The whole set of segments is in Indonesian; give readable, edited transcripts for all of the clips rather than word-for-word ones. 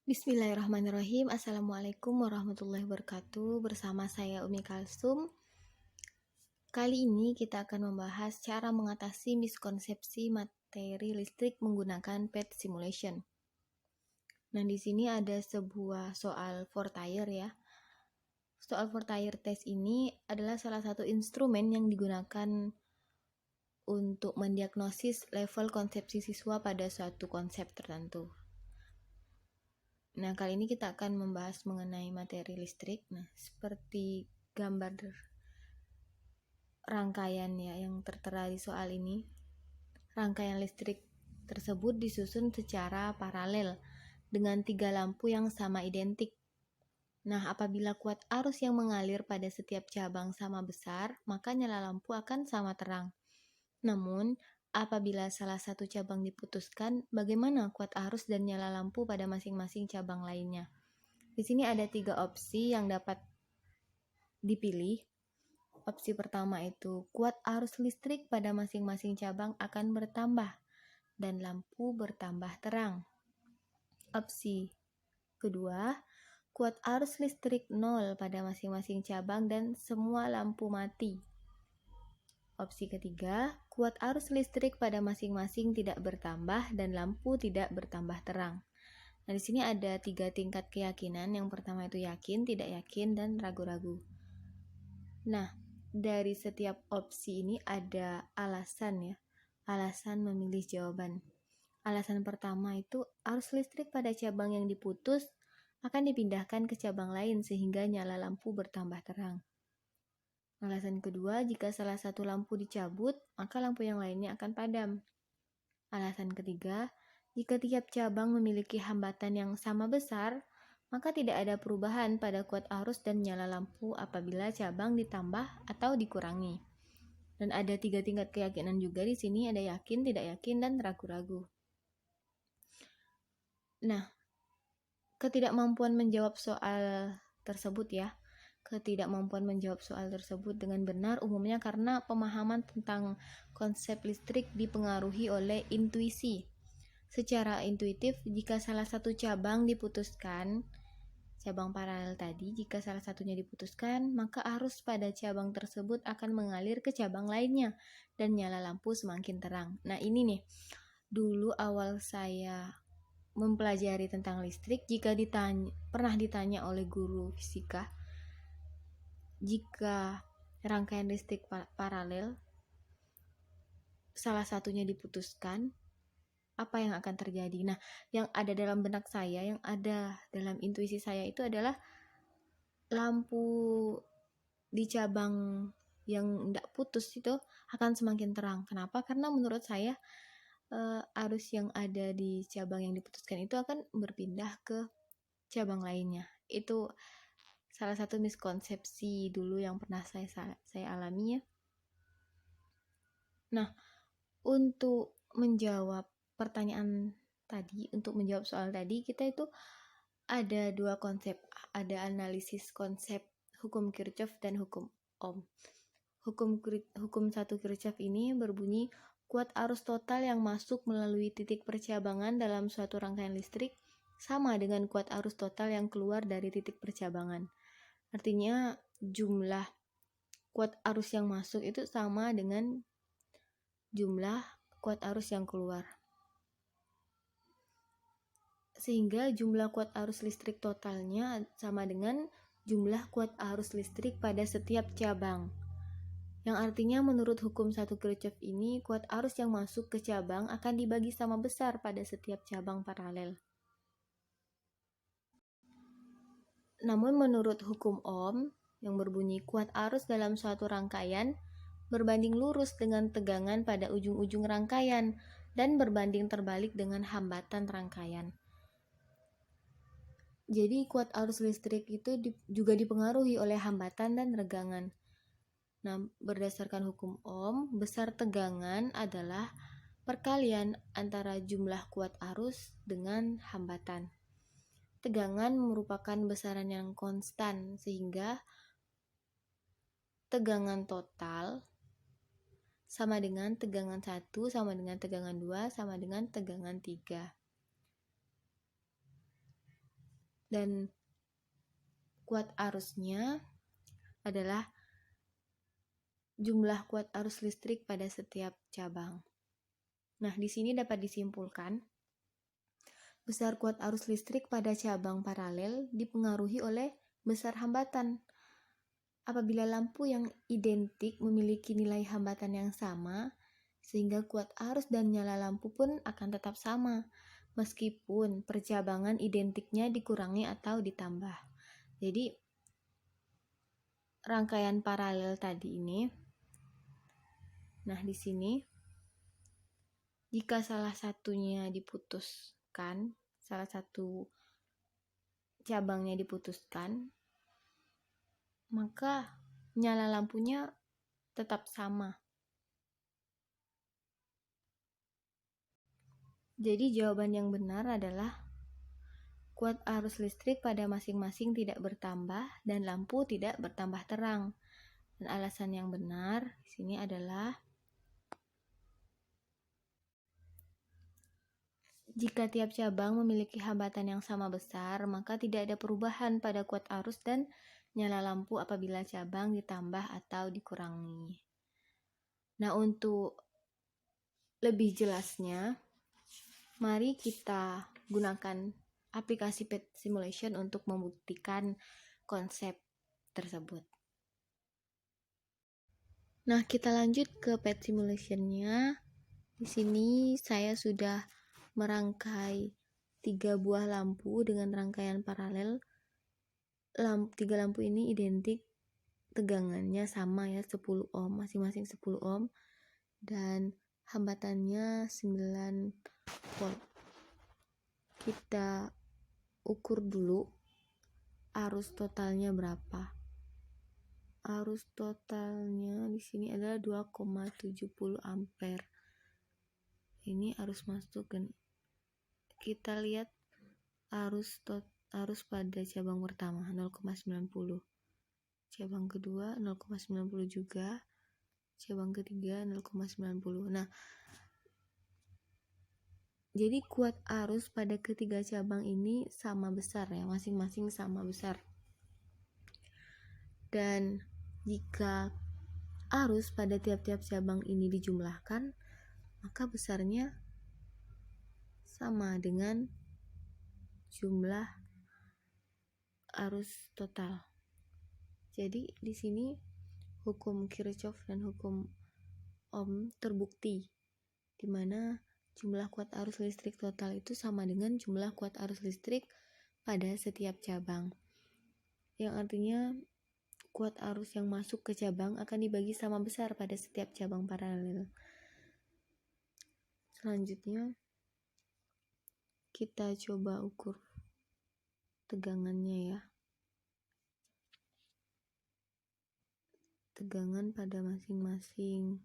Bismillahirrahmanirrahim. Assalamualaikum warahmatullahi wabarakatuh. Bersama saya Umi Kalsum. Kali ini kita akan membahas cara mengatasi miskonsepsi materi listrik menggunakan PET simulation. Nah, di sini ada sebuah soal Voltaire ya. Soal Voltaire test ini adalah salah satu instrumen yang digunakan untuk mendiagnosis level konsepsi siswa pada suatu konsep tertentu. Nah, kali ini kita akan membahas mengenai materi listrik. Nah, seperti gambar rangkaian ya yang tertera di soal ini. Rangkaian listrik tersebut disusun secara paralel dengan 3 lampu yang sama identik. Nah, apabila kuat arus yang mengalir pada setiap cabang sama besar, maka nyala lampu akan sama terang. Namun, apabila salah satu cabang diputuskan, bagaimana kuat arus dan nyala lampu pada masing-masing cabang lainnya? Di sini ada 3 opsi yang dapat dipilih. Opsi pertama itu kuat arus listrik pada masing-masing cabang akan bertambah dan lampu bertambah terang. Opsi kedua, kuat arus listrik 0 pada masing-masing cabang dan semua lampu mati. Opsi ketiga, kuat arus listrik pada masing-masing tidak bertambah dan lampu tidak bertambah terang. Nah, di sini ada 3 tingkat keyakinan. Yang pertama itu yakin, tidak yakin, dan ragu-ragu. Nah, dari setiap opsi ini ada alasan ya. Alasan memilih jawaban. Alasan pertama itu arus listrik pada cabang yang diputus akan dipindahkan ke cabang lain sehingga nyala lampu bertambah terang. Alasan kedua, jika salah satu lampu dicabut, maka lampu yang lainnya akan padam. Alasan ketiga, jika tiap cabang memiliki hambatan yang sama besar, maka tidak ada perubahan pada kuat arus dan nyala lampu apabila cabang ditambah atau dikurangi. Dan ada 3 tingkat keyakinan juga di sini, ada yakin, tidak yakin, dan ragu-ragu. Nah, ketidakmampuan menjawab soal tersebut ya. Ketidakmampuan menjawab soal tersebut dengan benar umumnya karena pemahaman tentang konsep listrik dipengaruhi oleh intuisi. Secara intuitif, jika salah satu cabang diputuskan, cabang paralel tadi, jika salah satunya diputuskan, maka arus pada cabang tersebut akan mengalir ke cabang lainnya dan nyala lampu semakin terang. Nah, ini nih, dulu awal saya mempelajari tentang listrik, jika pernah ditanya oleh guru fisika, jika rangkaian listrik paralel salah satunya diputuskan, apa yang akan terjadi? Nah, yang ada dalam benak saya, yang ada dalam intuisi saya itu adalah lampu di cabang yang tidak putus itu akan semakin terang. Kenapa? Karena menurut saya arus yang ada di cabang yang diputuskan itu akan berpindah ke cabang lainnya. Itu salah satu miskonsepsi dulu yang pernah saya alami ya. Nah, untuk menjawab pertanyaan tadi, untuk menjawab soal tadi, kita itu ada 2 konsep, ada analisis konsep hukum Kirchhoff dan hukum Ohm. Hukum 1 Kirchhoff ini berbunyi kuat arus total yang masuk melalui titik percabangan dalam suatu rangkaian listrik sama dengan kuat arus total yang keluar dari titik percabangan. Artinya jumlah kuat arus yang masuk itu sama dengan jumlah kuat arus yang keluar. Sehingga jumlah kuat arus listrik totalnya sama dengan jumlah kuat arus listrik pada setiap cabang. Yang artinya menurut hukum 1 Kirchhoff ini, kuat arus yang masuk ke cabang akan dibagi sama besar pada setiap cabang paralel. Namun menurut hukum Ohm yang berbunyi kuat arus dalam suatu rangkaian berbanding lurus dengan tegangan pada ujung-ujung rangkaian dan berbanding terbalik dengan hambatan rangkaian. Jadi kuat arus listrik itu juga dipengaruhi oleh hambatan dan regangan. Nah, berdasarkan hukum Ohm, besar tegangan adalah perkalian antara jumlah kuat arus dengan hambatan. Tegangan merupakan besaran yang konstan sehingga tegangan total sama dengan tegangan 1 sama dengan tegangan 2 sama dengan tegangan 3. Dan kuat arusnya adalah jumlah kuat arus listrik pada setiap cabang. Nah, di sini dapat disimpulkan besar kuat arus listrik pada cabang paralel dipengaruhi oleh besar hambatan. Apabila lampu yang identik memiliki nilai hambatan yang sama, sehingga kuat arus dan nyala lampu pun akan tetap sama, meskipun percabangan identiknya dikurangi atau ditambah. Jadi, rangkaian paralel tadi ini, nah di sini, jika salah satunya diputuskan, salah satu cabangnya diputuskan, maka nyala lampunya tetap sama. Jadi jawaban yang benar adalah kuat arus listrik pada masing-masing tidak bertambah dan lampu tidak bertambah terang. Dan alasan yang benar di sini adalah jika tiap cabang memiliki hambatan yang sama besar, maka tidak ada perubahan pada kuat arus dan nyala lampu apabila cabang ditambah atau dikurangi. Nah, untuk lebih jelasnya, mari kita gunakan aplikasi PET Simulation untuk membuktikan konsep tersebut. Nah, kita lanjut ke PET Simulation-nya. Di sini saya sudah merangkai 3 buah lampu dengan rangkaian paralel. 3 lampu ini identik, tegangannya sama ya, 10 ohm, masing-masing 10 ohm, dan hambatannya 9 volt. Kita ukur dulu arus totalnya berapa. Arus totalnya di sini adalah 2,70 ampere. Ini arus masuk, dan kita lihat arus pada cabang pertama 0,90, cabang kedua 0,90 juga, cabang ketiga 0,90. Nah, jadi kuat arus pada ketiga cabang ini sama besar ya, masing-masing sama besar. Dan jika arus pada tiap-tiap cabang ini dijumlahkan, maka besarnya sama dengan jumlah arus total. Jadi di sini hukum Kirchhoff dan hukum Ohm terbukti, di mana jumlah kuat arus listrik total itu sama dengan jumlah kuat arus listrik pada setiap cabang. Yang artinya kuat arus yang masuk ke cabang akan dibagi sama besar pada setiap cabang paralel. Selanjutnya kita coba ukur tegangannya ya. Tegangan pada masing-masing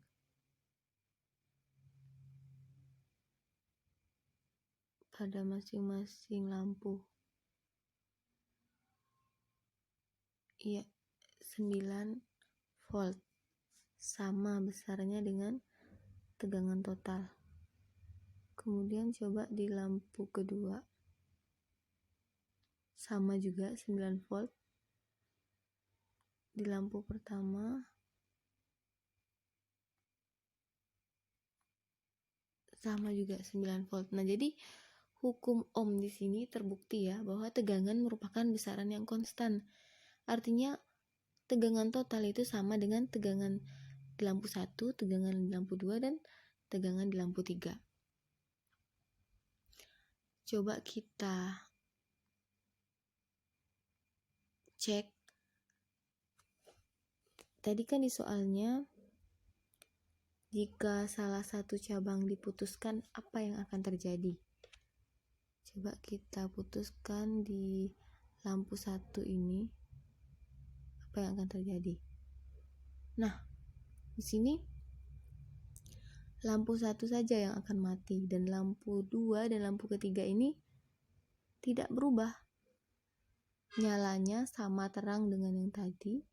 lampu. Iya, 9 volt. Sama besarnya dengan tegangan total. Kemudian coba di lampu kedua. Sama juga 9 volt. Di lampu pertama sama juga 9 volt. Nah, jadi hukum Ohm di sini terbukti ya, bahwa tegangan merupakan besaran yang konstan. Artinya tegangan total itu sama dengan tegangan di lampu 1, tegangan di lampu 2, dan tegangan di lampu 3. Coba kita cek. Tadi kan di soalnya, jika salah satu cabang diputuskan, apa yang akan terjadi? Coba kita putuskan di lampu 1 ini, apa yang akan terjadi? Nah, di sini lampu 1 saja yang akan mati, dan lampu 2 dan lampu ketiga ini tidak berubah. Nyalanya sama terang dengan yang tadi,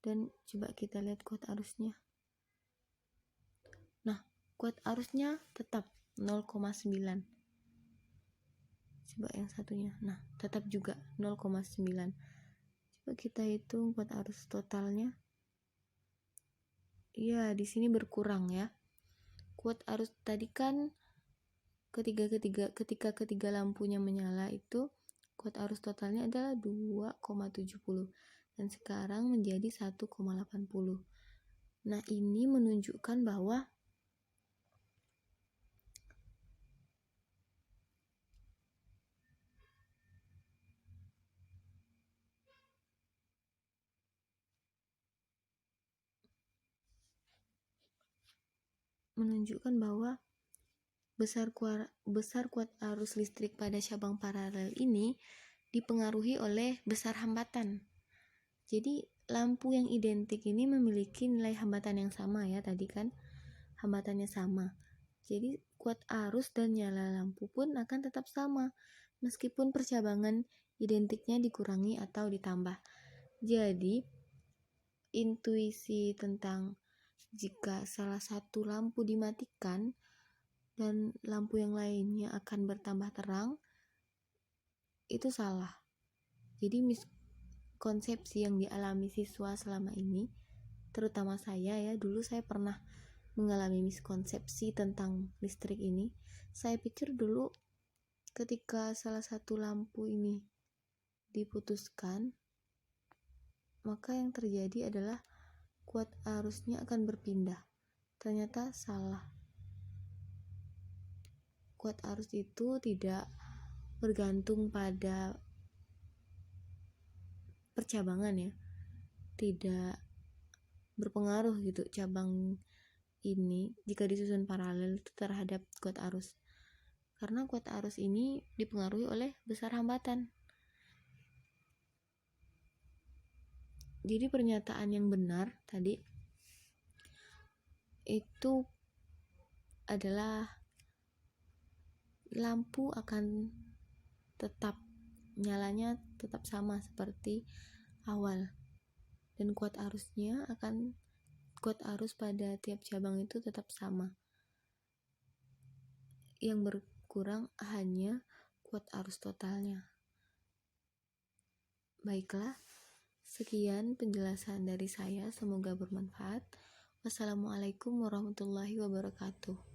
dan coba kita lihat kuat arusnya. Nah, kuat arusnya tetap 0,9. Coba yang satunya. Nah, tetap juga 0,9. Coba kita hitung kuat arus totalnya. Iya, di sini berkurang ya. Kuat arus tadi kan ketika ketiga lampunya menyala itu kuat arus totalnya adalah 2,70 dan sekarang menjadi 1,80. Nah, ini menunjukkan bahwa besar kuat arus listrik pada cabang paralel ini dipengaruhi oleh besar hambatan. Jadi lampu yang identik ini memiliki nilai hambatan yang sama ya, tadi kan hambatannya sama. Jadi kuat arus dan nyala lampu pun akan tetap sama meskipun percabangan identiknya dikurangi atau ditambah. Jadi intuisi tentang jika salah satu lampu dimatikan dan lampu yang lainnya akan bertambah terang, itu salah. Jadi miskonsepsi yang dialami siswa selama ini, terutama saya ya, dulu saya pernah mengalami miskonsepsi tentang listrik ini. Saya pikir dulu ketika salah satu lampu ini diputuskan, maka yang terjadi adalah kuat arusnya akan berpindah. Ternyata salah. Kuat arus itu tidak bergantung pada percabangan ya, tidak berpengaruh gitu cabang ini jika disusun paralel itu terhadap kuat arus, karena kuat arus ini dipengaruhi oleh besar hambatan. Jadi pernyataan yang benar tadi itu adalah lampu akan tetap nyalanya tetap sama seperti awal, dan kuat arus pada tiap cabang itu tetap sama. Yang berkurang hanya kuat arus totalnya. Baiklah, sekian penjelasan dari saya, semoga bermanfaat. Wassalamualaikum warahmatullahi wabarakatuh.